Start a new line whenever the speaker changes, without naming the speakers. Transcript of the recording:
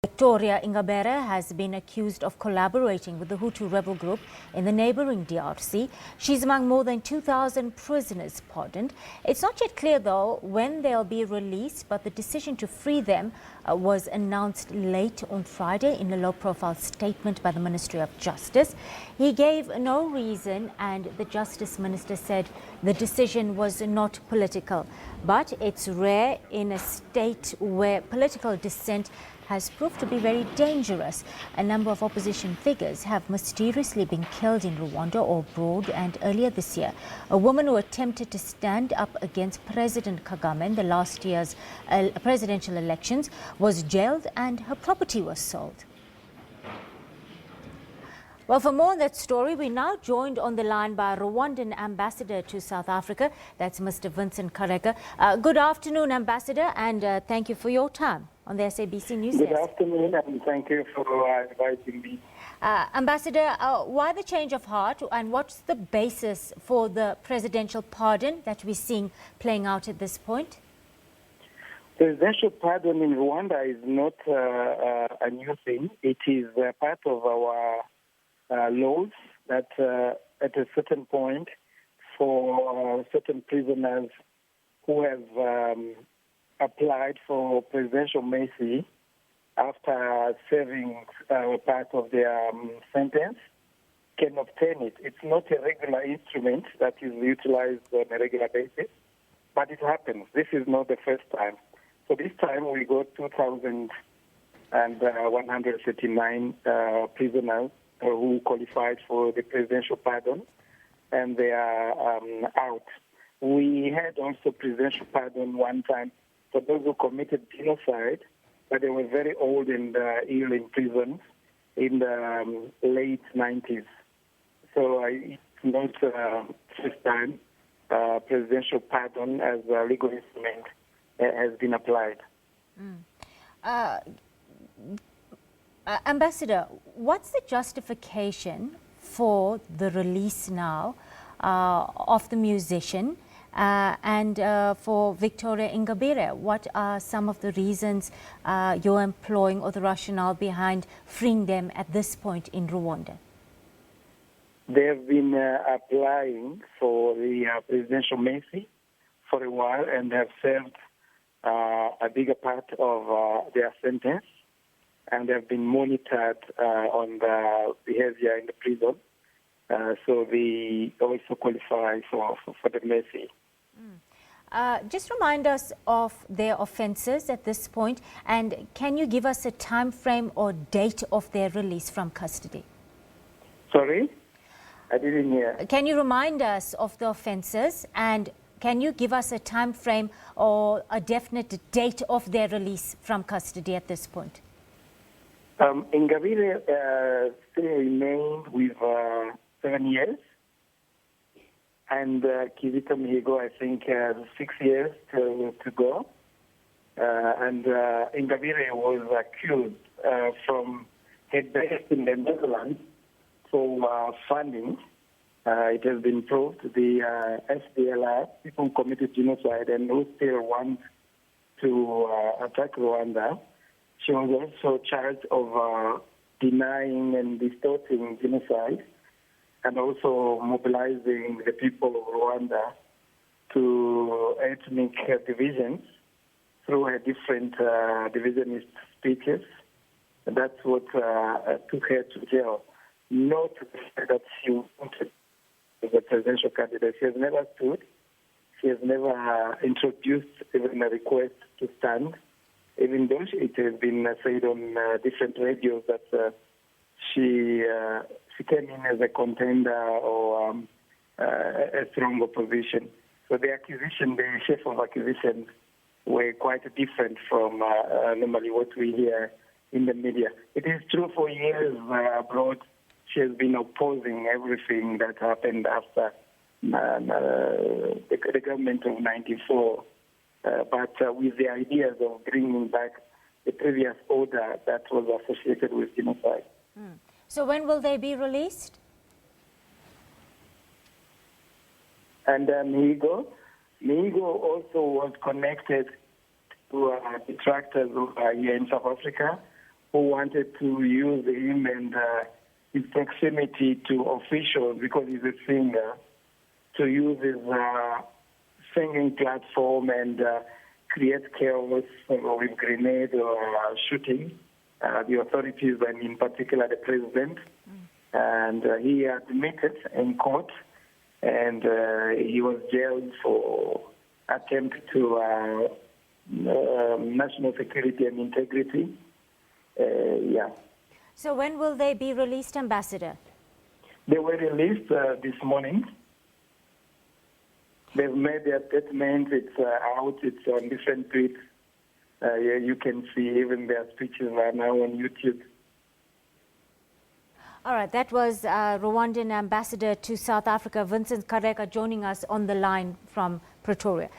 Victoire Ingabire has been accused of collaborating with the Hutu rebel group in the neighboring DRC. She's among more than 2,000 prisoners pardoned. It's not yet clear, though, when they'll be released, but the decision to free them was announced late on Friday in a low-profile statement by the Ministry of Justice. He gave no reason, and the Justice Minister said the decision was not political. But it's rare in a state where political dissent has proved to be very dangerous. A number of opposition figures have mysteriously been killed in Rwanda or abroad, and earlier this year, a woman who attempted to stand up against President Kagame in the last year's presidential elections was jailed and her property was sold. Well, for more on that story, we're now joined on the line by Rwandan Ambassador to South Africa. That's Mr. Vincent Karega. Good afternoon, Ambassador, and thank you for your time on the SABC News Desk.
Good afternoon, and thank you for inviting me.
Ambassador, why the change of heart, and what's the basis for the presidential pardon that we're seeing playing out at this point?
Presidential pardon in Rwanda is not a new thing. It is part of our laws that at a certain point for certain prisoners who have applied for presidential mercy after serving part of their sentence can obtain it. It's not a regular instrument that is utilized on a regular basis, but it happens. This is not the first time. So this time we got 2,139 prisoners who qualified for the presidential pardon, and they are out. We had also presidential pardon one time for those who committed genocide, but they were very old and ill in prison in the late 90s. So it's not first time presidential pardon as a legal instrument has been applied.
Ambassador, what's the justification for the release now of the musician and for Victoire Ingabire? What are some of the reasons you're employing or the rationale behind freeing them at this point in Rwanda?
They have been applying for the presidential mercy for a while and have served a bigger part of their sentence, and they have been monitored on the behavior in the prison. So they also qualify for the mercy.
Just remind us of their offences at this point, and can you give us a time frame or date of their release from custody?
Sorry? I didn't hear.
Can you remind us of the offences, and can you give us a time frame or a definite date of their release from custody at this point?
Ingabire still remained with 7 years, and Kizito Mihigo, I think, 6 years to go. And Ingabire was accused from her base in the Netherlands for funding. It has been proved the SDLR, people who committed genocide and who still want to attack Rwanda. She was also charged of denying and distorting genocide and also mobilizing the people of Rwanda to ethnic divisions through her different divisionist speeches. And that's what took her to jail. Not the fact that she wanted as a presidential candidate. She has never stood. She has never introduced even a request to stand, even though it has been said on different radios that she came in as a contender or a strong opposition. So the accusation, the shape of accusations were quite different from normally what we hear in the media. It is true for years abroad she has been opposing everything that happened after the government of 94. But with the ideas of bringing back the previous order that was associated with genocide.
So when will they be released?
And Mihigo also was connected to detractors here in South Africa who wanted to use him and his proximity to officials, because he's a singer, to use his singing platform and create chaos with grenade or shooting the authorities, and in particular the president. And he admitted in court, and he was jailed for attempt to national security and integrity. Yeah.
So when will they be released, Ambassador?
They were released this morning. They've made their statement. It's out. It's on different tweets. You can see even their speeches are now on YouTube.
All right, that was Rwandan Ambassador to South Africa, Vincent Kareka, joining us on the line from Pretoria.